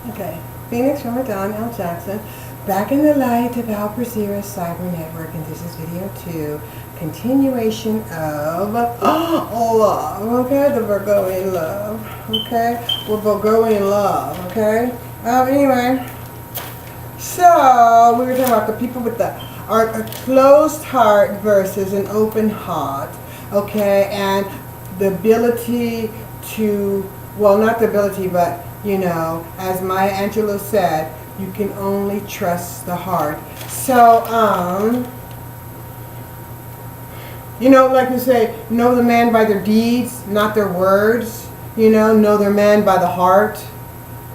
Okay, Phoenix from Don L. Jackson, back in the light about Brazeera Cyber Network, and this is video 2, continuation of love, okay, the Virgo in love, okay, we're Virgo in love, okay, anyway, so we were talking about the people with a closed heart versus an open heart, okay, and the ability to, well, not the ability, but you know, as Maya Angelou said, you can only trust the heart. So, you know, like you say, know the man by their deeds, not their words. You know their man by the heart.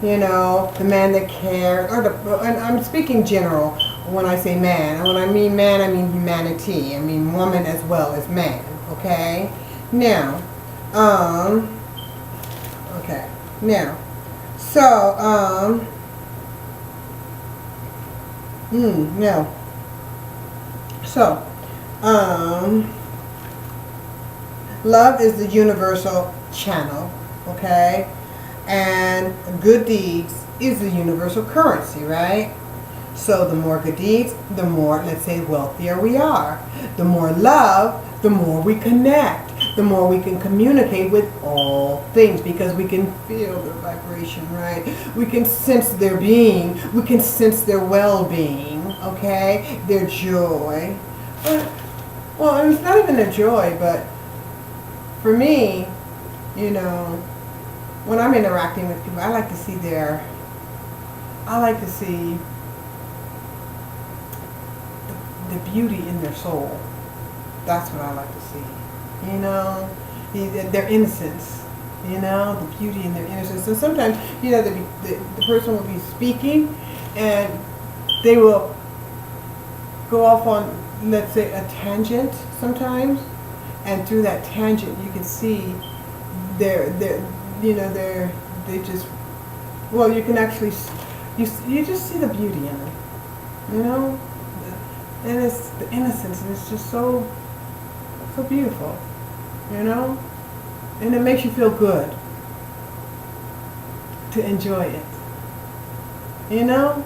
You know, the man that cares. And I'm speaking general when I say man. And when I mean man, I mean humanity. I mean woman as well as man. Okay? Now, okay. Now, so, no. So, love is the universal channel, okay? And good deeds is the universal currency, right? So the more good deeds, the more, let's say, wealthier we are. The more love, the more we connect. The more we can communicate with all things, because we can feel their vibration, right? We can sense their being. We can sense their well-being, okay? Their joy. Well, it's not even their joy, but for me, you know, when I'm interacting with people, I like to see the beauty in their soul. That's what I like to see. You know, their innocence, you know, the beauty in their innocence. So sometimes, you know, the person will be speaking and they will go off on, let's say, a tangent sometimes. And through that tangent, you can see they just, well, you can actually, you just see the beauty in them, you know? And it's the innocence, and it's just so beautiful. You know? And it makes you feel good to enjoy it. You know?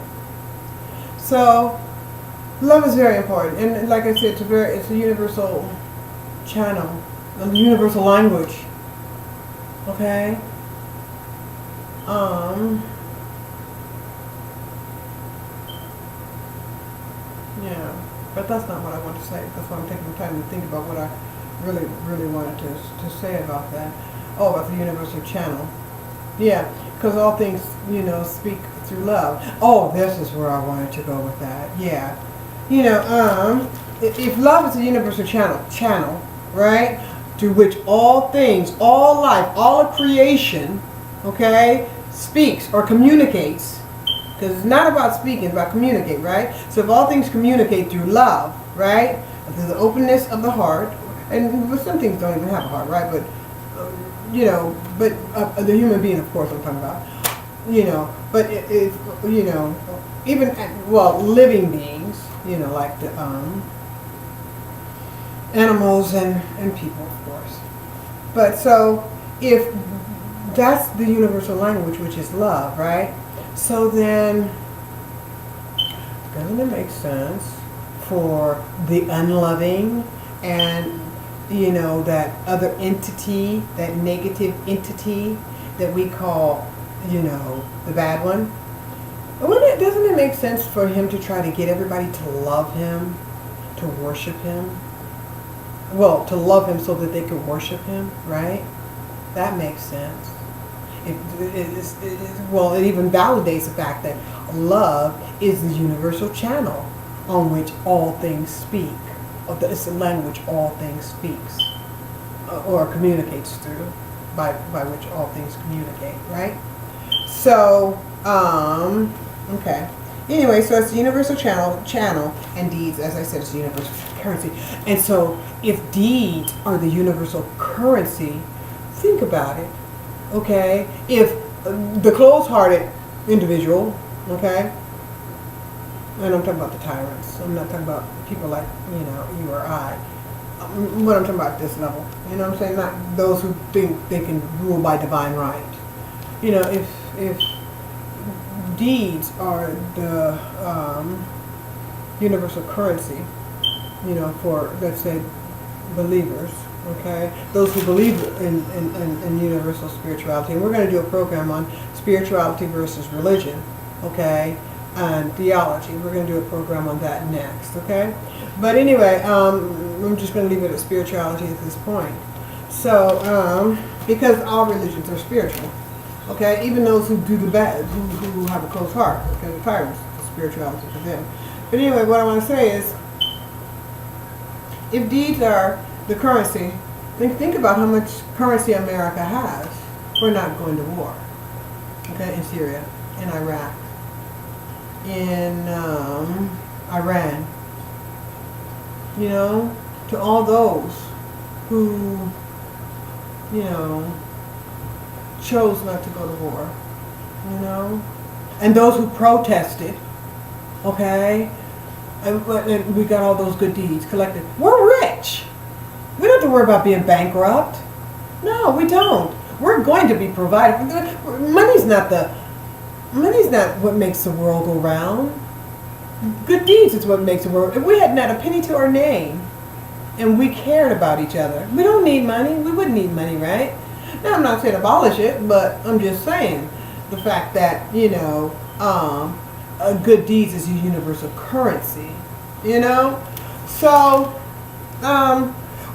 So, love is very important. And like I said, it's a universal channel, a universal language. Okay? Yeah. But that's not what I want to say. That's why I'm taking the time to think about what I really wanted to say about that. Oh, about the universal channel. Yeah, because all things, you know, speak through love. Oh, this is where I wanted to go with that. Yeah. You know, if love is a universal channel, right, through which all things, all life, all of creation, okay, speaks or communicates. Because it's not about speaking, it's about communicate, right? So if all things communicate through love, right, through the openness of the heart, and some things don't even have a heart, right? But, you know, but the human being, of course, I'm talking about, you know, but it's, you know, even, well, living beings, you know, like the animals and people, of course. But so if that's the universal language, which is love, right? So then, doesn't it make sense for the unloving and, you know, that other entity, that negative entity that we call, you know, the bad one? Doesn't it make sense for him to try to get everybody to love him, to worship him? Well, to love him so that they can worship him, right? That makes sense. Well, it even validates the fact that love is the universal channel on which all things speak. It's the language all things speaks or communicates through, by which all things communicate, right? So, okay. Anyway, so it's the universal channel, and deeds, as I said, it's the universal currency. And so, if deeds are the universal currency, think about it. Okay, if the closed-hearted individual, okay, and I'm talking about the tyrants, I'm not talking about people like, you know, you or I, what I'm talking about at this level, you know what I'm saying, not those who think they can rule by divine right. You know, if deeds are the universal currency, for, let's say, believers, okay? Those who believe in universal spirituality. And we're going to do a program on spirituality versus religion, okay? And theology. We're going to do a program on that next, okay? But anyway, I'm just going to leave it at spirituality at this point. So, because all religions are spiritual, okay? Even those who do the bad, who have a closed heart, okay? The tyrants, spirituality for them. But anyway, what I want to say is, if deeds are the currency, think about how much currency America has for not going to war, okay? In Syria, in Iraq, in Iran, to all those who, chose not to go to war, and those who protested, okay, and we got all those good deeds collected. We're rich. We don't have to worry about being bankrupt. No, we don't. We're going to be provided. Money's not what makes the world go round. Good deeds is what makes the world. If we had not a penny to our name and we cared about each other, we don't need money. We wouldn't need money, right? Now, I'm not saying abolish it, but I'm just saying the fact that, good deeds is a universal currency, So,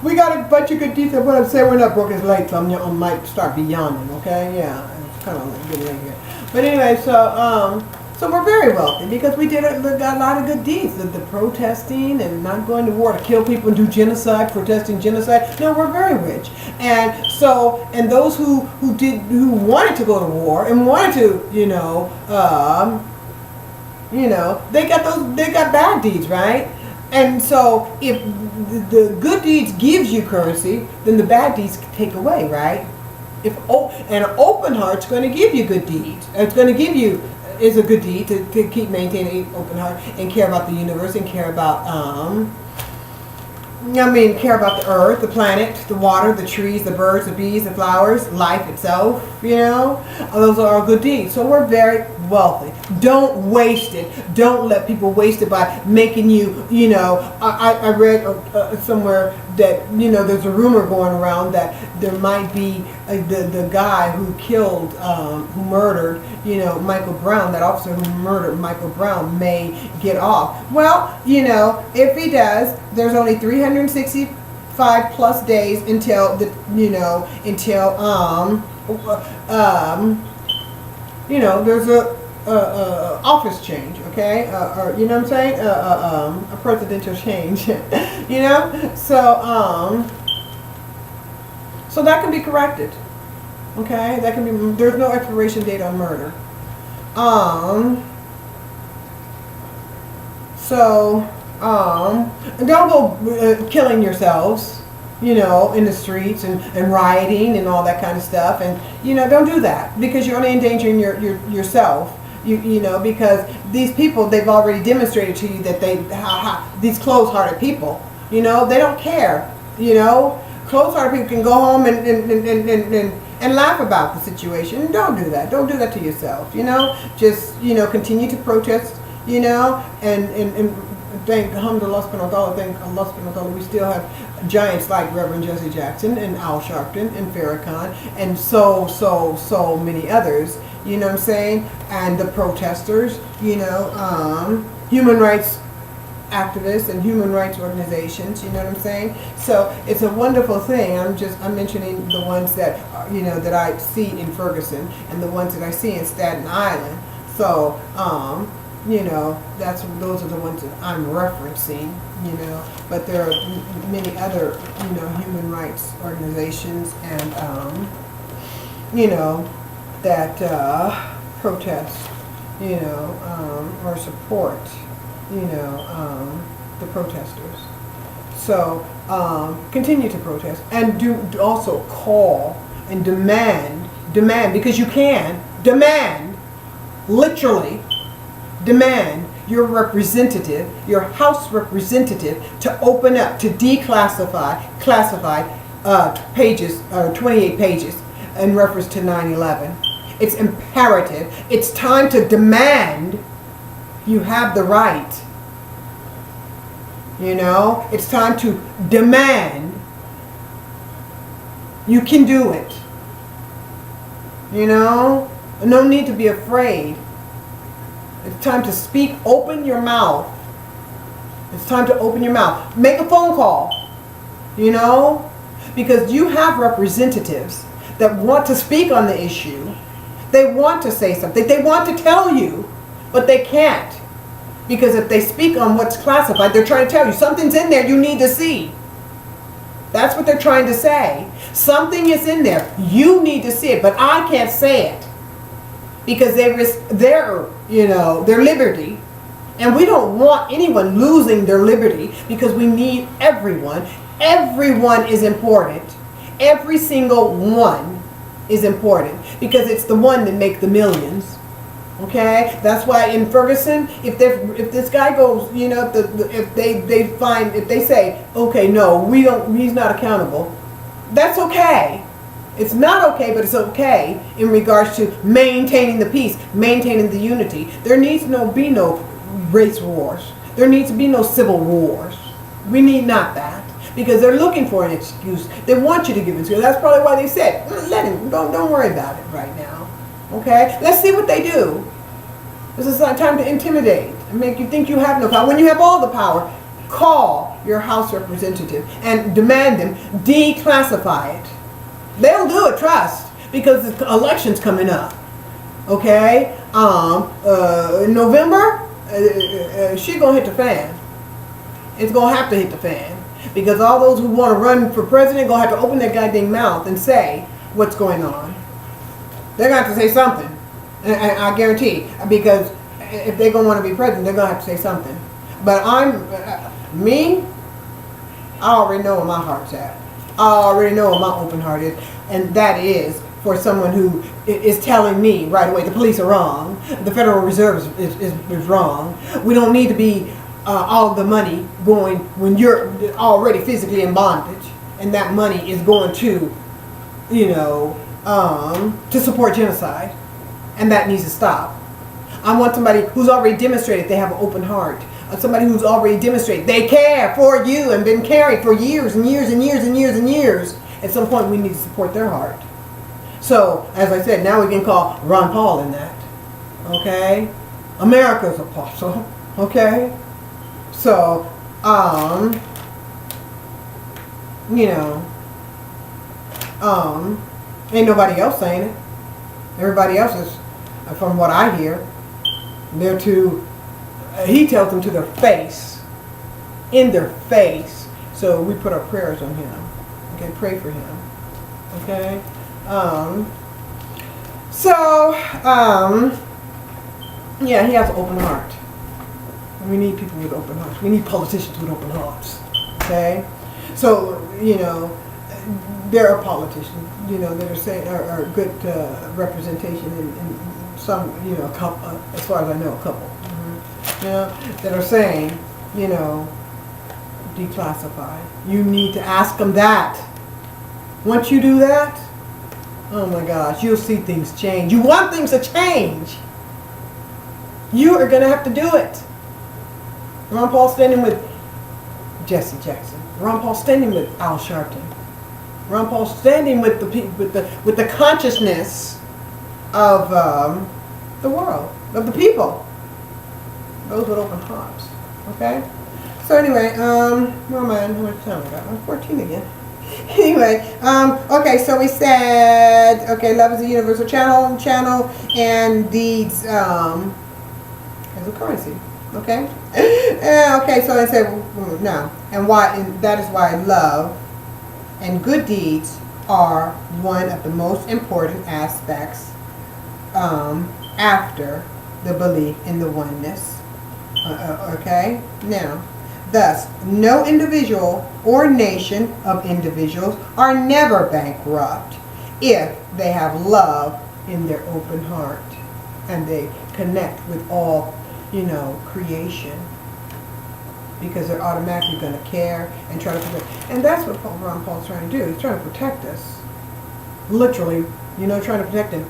we got a bunch of good deeds. What I'm saying, we're not broke as late, so I might start beyonding, okay? Yeah, it's kind of getting late here. But anyway, so we're very wealthy because we got a lot of good deeds. The protesting and not going to war to kill people and do genocide, protesting genocide. No, we're very rich. And so, and those who wanted to go to war and wanted to, they got bad deeds, right? And so if the good deeds gives you currency, then the bad deeds take away, right? And an open heart's going to give you good deeds. It's going to give you, is a good deed to keep maintaining an open heart and care about the universe and care about, care about the earth, the planet, the water, the trees, the birds, the bees, the flowers, life itself, Those are all good deeds. So we're very wealthy. Don't waste it. Don't let people waste it by making you, I read somewhere that, there's a rumor going around that there might be the guy who killed, who murdered, Michael Brown, that officer who murdered Michael Brown may get off. Well, if he does, there's only 365 plus days until there's a office change, okay, or what I'm saying, a presidential change, so that can be corrected, okay, there's no expiration date on murder, and don't go killing yourselves, in the streets and rioting and all that kind of stuff, and don't do that because you're only endangering yourself. Because these people, they've already demonstrated to you that these closed-hearted people, they don't care, Closed-hearted people can go home and laugh about the situation. Don't do that. Don't do that to yourself, Just, continue to protest, and thank Allah subhanahu wa ta'ala, thank Allah subhanahu wa ta'ala, we still have giants like Reverend Jesse Jackson and Al Sharpton and Farrakhan and so many others, what I'm saying, and the protesters, human rights activists and human rights organizations, what I'm saying. So it's a wonderful thing. I'm mentioning the ones that that I see in Ferguson and the ones that I see in Staten Island. So those are the ones that I'm referencing, but there are many other, human rights organizations and, that protest, or support, the protesters. So continue to protest and do also call and demand, because you can, literally, demand your representative, your House representative, to open up, to classified pages, 28 pages in reference to 9/11. It's imperative. It's time to demand. You have the right. You know, it's time to demand. You can do it. You know, no need to be afraid. It's time to speak. Open your mouth. It's time to open your mouth. Make a phone call. You know, because you have representatives that want to speak on the issue. They want to say something. They want to tell you, but they can't. Because if they speak on what's classified, they're trying to tell you something's in there you need to see. That's what they're trying to say. Something is in there. You need to see it, but I can't say it. Because they risk their liberty. And we don't want anyone losing their liberty because we need everyone. Everyone is important. Every single one is important because it's the one that makes the millions. Okay, that's why in Ferguson, if this guy goes, you know, if they say, okay, no, we don't, he's not accountable, that's okay. It's not okay, but it's okay in regards to maintaining the peace, maintaining the unity. There needs to be no race wars. There needs to be no civil wars. We need not that. Because they're looking for an excuse. They want you to give an excuse. That's probably why they said, let him, don't worry about it right now. Okay? Let's see what they do. This is not time to intimidate and make you think you have no power. When you have all the power, call your House representative and demand them declassify it. They'll do it, trust, because the election's coming up. Okay? In November, she's going to hit the fan. It's going to have to hit the fan. Because all those who want to run for president are going to have to open their goddamn mouth and say what's going on. They're going to have to say something. And I guarantee. Because if they're going to want to be president, they're going to have to say something. But I already know where my heart's at. I already know where my open heart is. And that is for someone who is telling me right away the police are wrong. The Federal Reserve is wrong. We don't need to be all the money going when you're already physically in bondage, and that money is going to, to support genocide, and that needs to stop. I want somebody who's already demonstrated they have an open heart, somebody who's already demonstrated they care for you and been caring for years and years and years and years and years. At some point, we need to support their heart. So, as I said, now we can call Ron Paul in that. Okay, America's apostle. Okay. So, ain't nobody else saying it. Everybody else is, from what I hear, he tells them to their face, in their face. So we put our prayers on him. Okay, pray for him. Okay. Yeah, he has an open heart. We need people with open hearts. We need politicians with open hearts. Okay? So, there are politicians, that are saying, are good representation in some, a couple, as far as I know, a couple. That are saying, declassify. You need to ask them that. Once you do that, oh my gosh, you'll see things change. You want things to change. You are going to have to do it. Ron Paul standing with Jesse Jackson. Ron Paul standing with Al Sharpton. Ron Paul standing with the consciousness of the world, of the people. Those with open hearts. Okay? So anyway, where am I? How much time I got? I'm 14 again. Anyway, okay, so we said, okay, love is a universal channel, and deeds as a currency. Okay? Okay, so I said, no. And that is why love and good deeds are one of the most important aspects after the belief in the oneness. Okay? Now, thus, no individual or nation of individuals are never bankrupt if they have love in their open heart and they connect with all, creation, because they're automatically going to care and try to protect. And that's what Ron Paul's trying to do. He's trying to protect us. Literally, trying to protect him.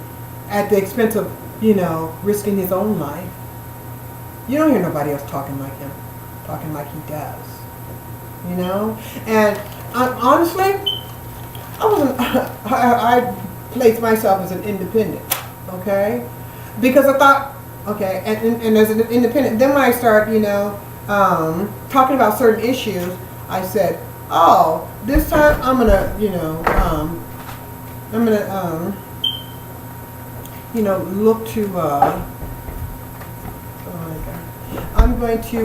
at the expense of, you know, risking his own life. You don't hear nobody else talking like him, talking like he does, you know. And honestly, I wasn't. I placed myself as an independent, okay, because I thought, okay, and as an independent, then when I start, you know, talking about certain issues, I said, oh, this time I'm gonna, you know, I'm gonna, you know, look to, oh my God, I'm going to,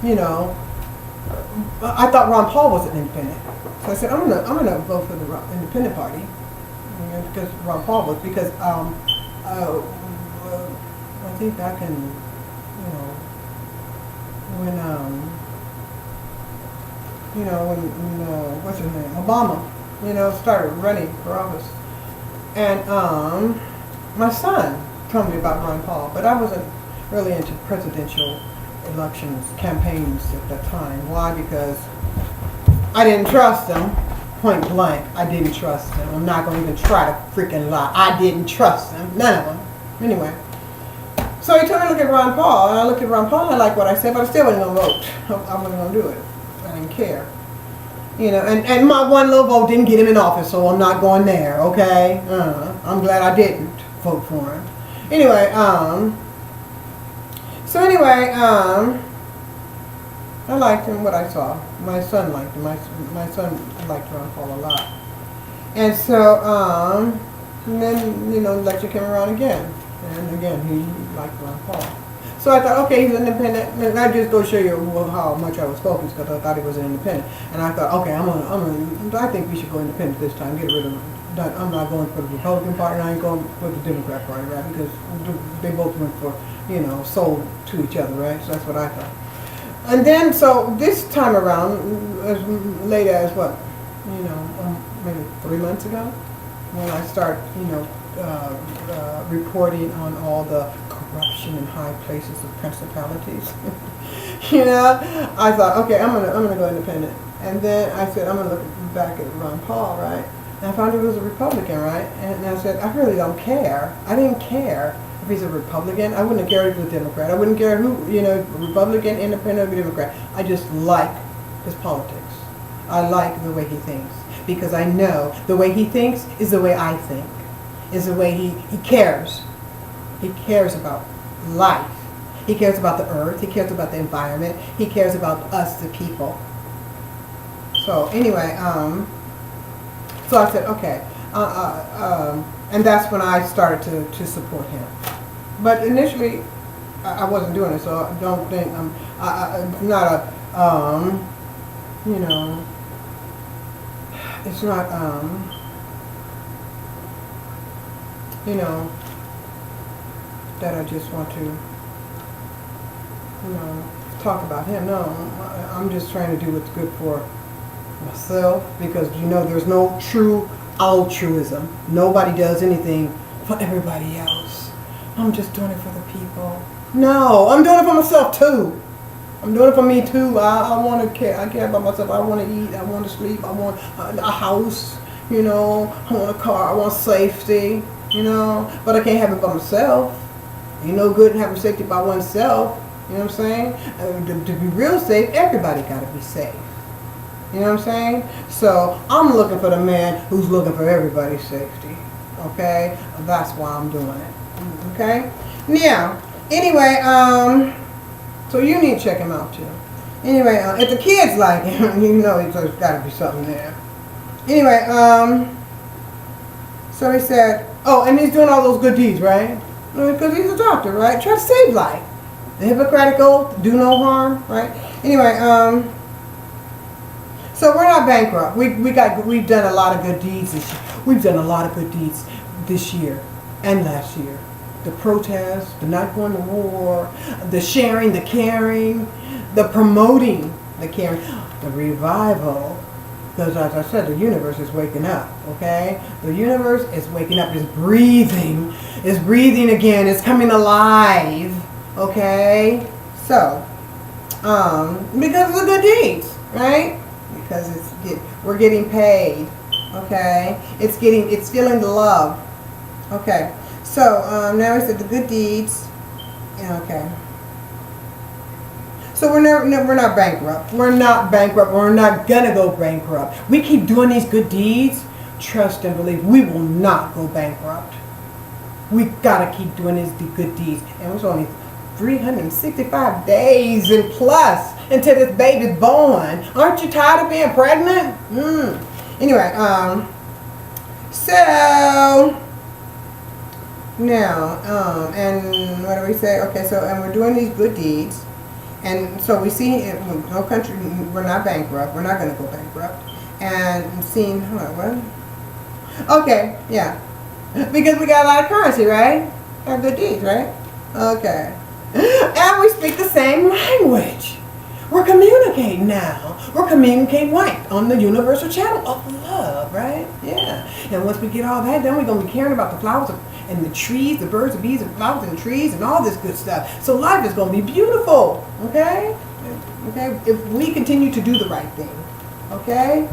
you know, I thought Ron Paul was an independent, so I said I'm gonna vote for the independent party, you know, because Ron Paul was, because I think back in, you know, when you know, when what's his name, Obama, you know, started running for office, and my son told me about Ron Paul, but I wasn't really into presidential elections, campaigns at that time. Why? Because I didn't trust him, point blank. I didn't trust him. I'm not going to even try to freaking lie. I didn't trust him, none of them. Anyway, so he told me to look at Ron Paul, and I looked at Ron Paul, and I liked what I said, but I still wasn't going to vote. I wasn't going to do it. I didn't care. You know, and my one little vote didn't get him in office, so I'm not going there, okay? I'm glad I didn't vote for him. Anyway, I liked him, what I saw. My son liked him. My son liked Ron Paul a lot. And so, and then, you know, the election came around again. And again, he liked Ron Paul. So I thought, okay, he's independent. And I just go show you how much I was focused, because I thought he was an independent. And I thought, okay, I think we should go independent this time. Get rid of him. I'm not going for the Republican Party, and I ain't going for the Democrat Party, right? Because they both went for, you know, sold to each other, right? So that's what I thought. And then, so this time around, as late as what, you know, maybe 3 months ago, when I start, you know, reporting on all the corruption in high places of principalities, you know, I thought, okay, I'm gonna go independent. And then I said, I'm gonna look back at Ron Paul, right? And I found he was a Republican, right? And I said, I really don't care. I didn't care if he's a Republican. I wouldn't care if he was a Democrat. I wouldn't care who, you know, Republican, Independent, or Democrat. I just like his politics. I like the way he thinks, because I know the way he thinks is the way I think, is the way he cares. He cares about life. He cares about the earth. He cares about the environment. He cares about us, the people. So anyway, so I said, okay, and that's when I started to support him. But initially, I wasn't doing it, so I don't think it's not a, you know, it's not, you know, that I just want to, you know, talk about him. No, I'm just trying to do what's good for myself, because, you know, there's no true altruism. Nobody does anything for everybody else. I'm just doing it for the people. No, I'm doing it for myself too. I'm doing it for me too. I want to care. I care about myself. I want to eat. I want to sleep. I want a house. You know, I want a car. I want safety. You know, but I can't have it by myself. Ain't no good in having safety by oneself. You know what I'm saying? To be real safe, everybody got to be safe. You know what I'm saying? So I'm looking for the man who's looking for everybody's safety. Okay? That's why I'm doing it. Okay? Now, anyway, so you need to check him out too. Anyway, if the kids like him, you know there's got to be something there. Anyway, so he said, oh, and he's doing all those good deeds, right? Because he's a doctor, right? Try to save life. The Hippocratic Oath, do no harm, right? Anyway, so we're not bankrupt. We've done a lot of good deeds this year. We've done a lot of good deeds this year and last year. The protests, the not going to war, the sharing, the caring, the promoting, the caring, the revival. Because as I said, the universe is waking up, okay? The universe is waking up, it's breathing again, it's coming alive, okay? So, because of the good deeds, right? Because we're getting paid, okay? It's feeling the love, Okay. So now we said the good deeds. Yeah, okay. So we're not bankrupt. We're not bankrupt. We're not gonna go bankrupt. We keep doing these good deeds. Trust and believe we will not go bankrupt. We gotta keep doing these good deeds. And it's only 365 days and plus until this baby's born. Aren't you tired of being pregnant? Anyway, so now, and what do we say? Okay, so and we're doing these good deeds. And so we see no country, we're not bankrupt. We're not going to go bankrupt. And seeing, what? Okay, yeah. Because we got a lot of currency, right? Our good deeds, right? Okay. And we speak the same language. We're communicating now. We're communicating right on the universal channel of love, right? Yeah. And once we get all that done, we're going to be caring about the flowers and the trees, the birds, the bees, and flowers and trees, and all this good stuff. So life is going to be beautiful, okay? Okay. If we continue to do the right thing, okay?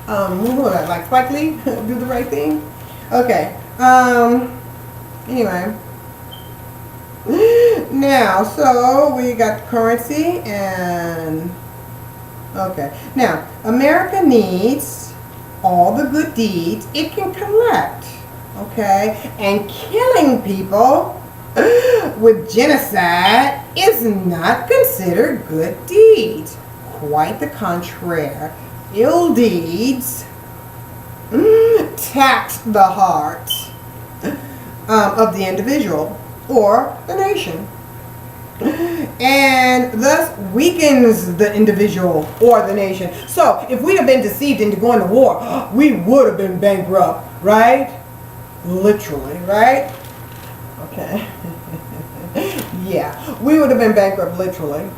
Like Spike Lee, do the right thing. Okay. Anyway. Now, so we got currency and okay. Now, America needs all the good deeds it can collect. Okay, and killing people with genocide is not considered good deeds. Quite the contrary. Ill deeds tax the heart of the individual or the nation, and thus weakens the individual or the nation. So if we'd have been deceived into going to war, we would have been bankrupt, right? Literally, right? Okay. Yeah, we would have been bankrupt literally.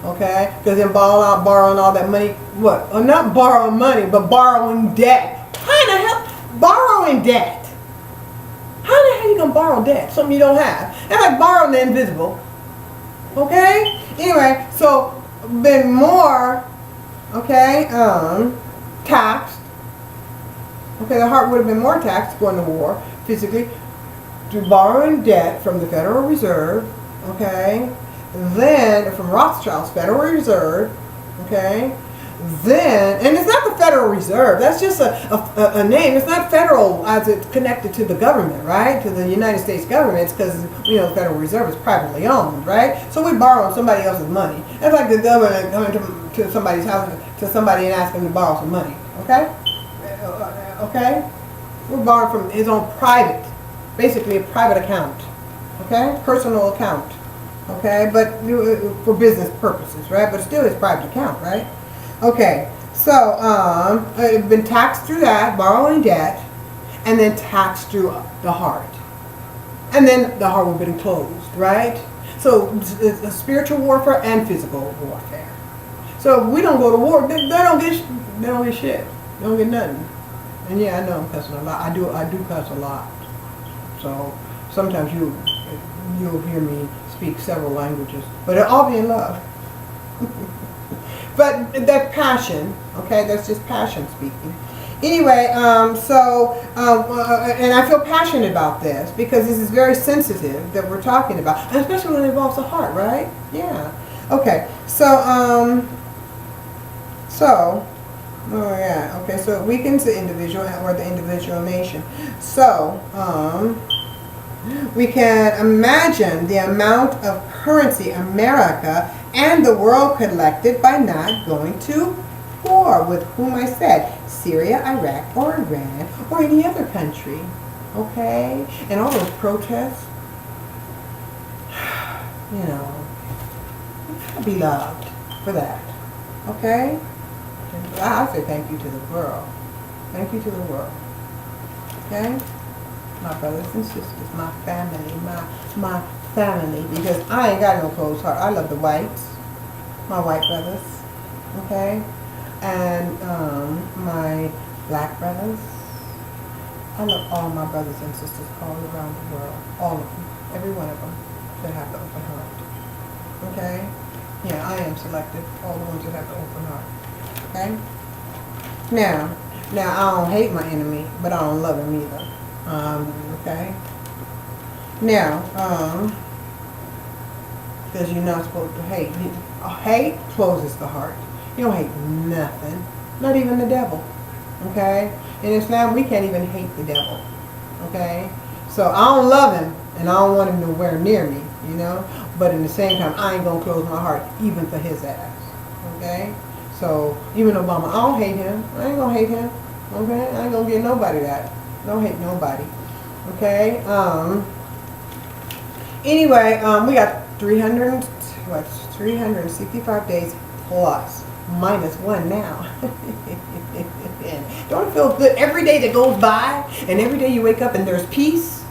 Okay? Because then borrowing all that money, what? Not borrowing money, but borrowing debt. How the hell? Borrowing debt. How the hell are you going to borrow debt? Something you don't have. That's like borrowing the invisible. Okay? Anyway, so been more, okay, taxed. Okay, the heart would have been more taxed going to war physically to borrowing debt from the Federal Reserve, okay, then from Rothschild's Federal Reserve, okay, then, and it's not the Federal Reserve, that's just a name. It's not federal as it's connected to the government, right, to the United States government. It's because, you know, the Federal Reserve is privately owned, right, so we borrow somebody else's money. That's like the government coming to somebody's house, to somebody and asking them to borrow some money, okay. Okay? We're borrowing from his own private, basically a private account. Okay? Personal account. Okay? But for business purposes, right? But still his private account, right? Okay. So, it's been taxed through that, borrowing debt, and then taxed through the heart. And then the heart will be closed, right? So, it's a spiritual warfare and physical warfare. So, if we don't go to war, they don't get shit. They don't get nothing. And yeah, I know I'm cussing a lot. I do cuss a lot. So sometimes you'll hear me speak several languages, but it'll all be in love. But that passion, okay, that's just passion speaking. Anyway, and I feel passionate about this because this is very sensitive that we're talking about, and especially when it involves the heart, right? Yeah. Okay. So oh yeah, okay, so it weakens the individual or the individual nation. So, we can imagine the amount of currency America and the world collected by not going to war with whom I said, Syria, Iraq, or Iran, or any other country. Okay? And all those protests, you know, you gotta be loved for that. Okay? I say thank you to the world. Thank you to the world. Okay? My brothers and sisters, my family, my family, because I ain't got no closed heart. I love the whites, my white brothers, okay? And my black brothers. I love all my brothers and sisters all around the world. All of them. Every one of them that have the open heart. Okay? Yeah, I am selective. All the ones that have the open heart. Okay? Now I don't hate my enemy, but I don't love him either. Okay? Now, because you're not supposed to hate. Hate closes the heart. You don't hate nothing, not even the devil. Okay? In Islam, we can't even hate the devil. Okay? So I don't love him, and I don't want him nowhere near me, you know? But in the same time, I ain't gonna close my heart even for his ass. Okay? So even Obama, I don't hate him. I ain't gonna hate him. Okay? I ain't gonna give nobody that. Don't hate nobody. Okay? Anyway, we got 365 days plus, minus one now. Don't it feel good every day that goes by, and every day you wake up and there's peace?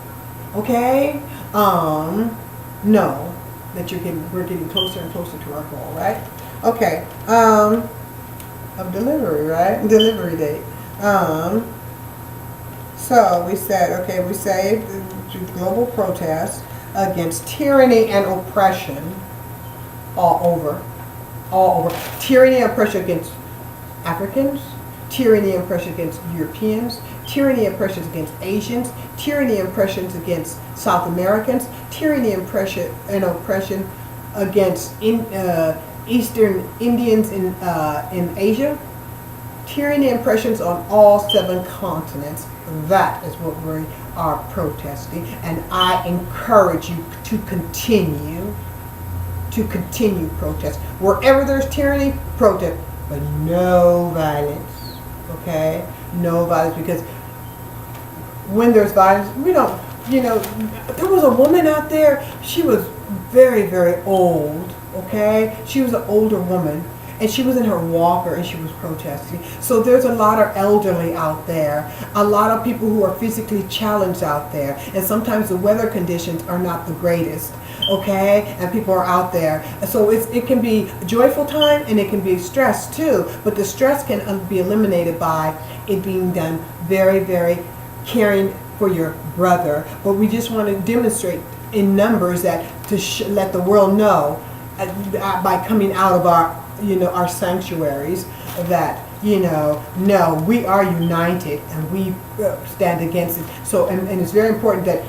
Okay? Know that we're getting closer and closer to our goal, right? Okay. Of delivery, right? Delivery date. So we said, okay, we saved global protests against tyranny and oppression all over. Tyranny and oppression against Africans, tyranny and oppression against Europeans, tyranny and oppression against Asians, tyranny and oppression against South Americans, tyranny and oppression against Eastern Indians in Asia, tyranny and oppressions on all 7 continents. That is what we are protesting, and I encourage you to continue protest. Wherever there's tyranny, protest, but no violence. Okay? No violence, because when there's violence, we don't, there was a woman out there, she was very, very old, okay? She was an older woman, and she was in her walker and she was protesting. So there's a lot of elderly out there, a lot of people who are physically challenged out there, and sometimes the weather conditions are not the greatest, okay? And people are out there. So it can be a joyful time, and it can be stress too, but the stress can be eliminated by it being done very, very caring for your brother. But we just want to demonstrate in numbers that to let the world know by coming out of our sanctuaries that, no, we are united and we stand against it. So, and it's very important that,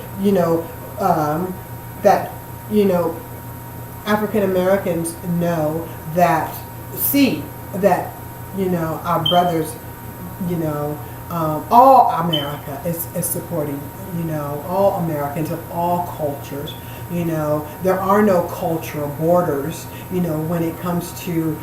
African Americans know that, see that, our brothers, all America is supporting, all Americans of all cultures. There are no cultural borders, when it comes to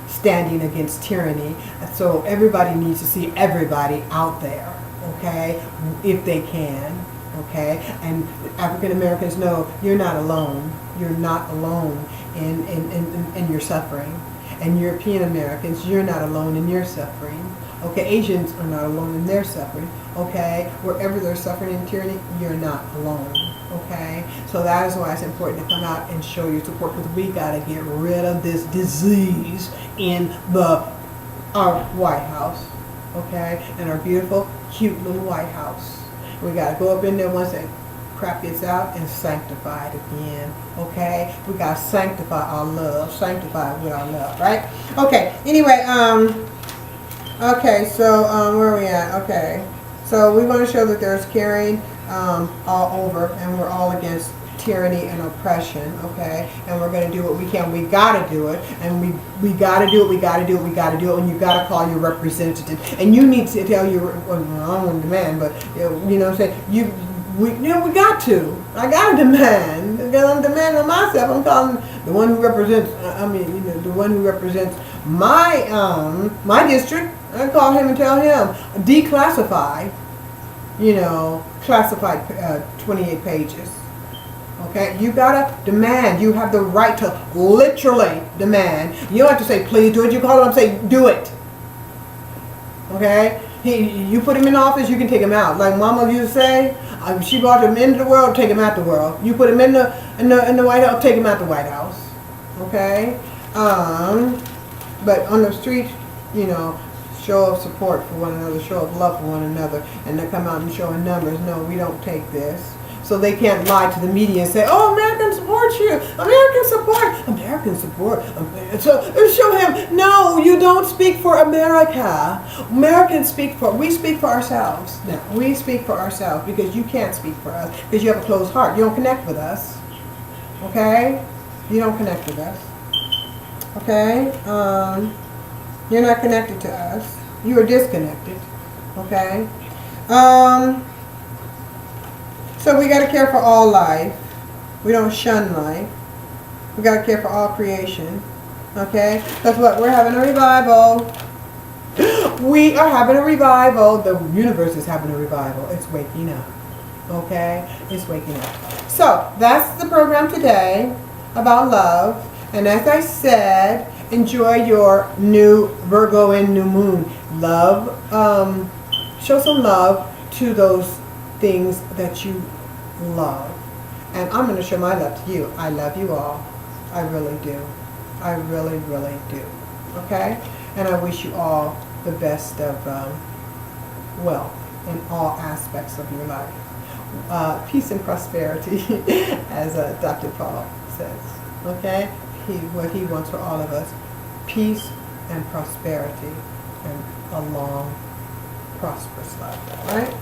standing against tyranny. So everybody needs to see everybody out there, okay, if they can, okay? And African Americans know you're not alone. You're not alone in your suffering. And European Americans, you're not alone in your suffering. Okay, Asians are not alone in their suffering. Okay, wherever they're suffering in tyranny, you're not alone. Okay, so that is why it's important to come out and show your support, because we got to get rid of this disease in our White House. Okay, and our beautiful, cute little White House. We got to go up in there once that crap gets out and sanctify it again. Okay, we got to sanctify our love, sanctify it with our love, right? Okay, anyway, okay, so where are we at? Okay, so we want to show that there's caring all over, and we're all against tyranny and oppression, okay? And we're going to do what we can. We got to do it, and we got to do it, we got to do it, we got to do it, and you got to call your representative. And you need to tell your, well, I don't want to demand, but, you know what I'm saying? We got to. I got to demand, because I'm demanding on myself. I'm calling the one who represents, the one who represents my my district. I call him and tell him, declassify, classified 28 pages. Okay, you gotta demand. You have the right to literally demand. You don't have to say, please do it. You call him and say, do it. Okay, you put him in office, you can take him out. Like Mama used to say, she brought him into the world, take him out the world. You put him in the White House, take him out the White House. Okay, but on the street, show of support for one another, show of love for one another, and they come out and show in numbers. No, we don't take this. So they can't lie to the media and say, oh, Americans support you. American support. American support. So show him. No, you don't speak for America. Americans speak for. We speak for ourselves. Now we speak for ourselves because you can't speak for us because you have a closed heart. You don't connect with us. Okay? You don't connect with us. Okay? You're not connected to us. You are disconnected. Okay? So we got to care for all life. We don't shun life. We got to care for all creation. Okay? That's what we're having a revival. We are having a revival. The universe is having a revival. It's waking up. Okay? It's waking up. So that's the program today about love. And as I said, enjoy your new Virgo and new moon. Love, show some love to those things that you love. And I'm going to show my love to you. I love you all. I really do. I really, really do. Okay? And I wish you all the best of wealth in all aspects of your life. Peace and prosperity, as Dr. Paul says. Okay? What he wants for all of us. Peace and prosperity and a long, prosperous life. Alright?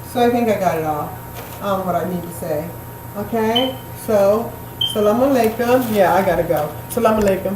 So I think I got it all. What I need to say. Okay? So, Salam Alaikum. Yeah, I gotta go. Salam Alaikum.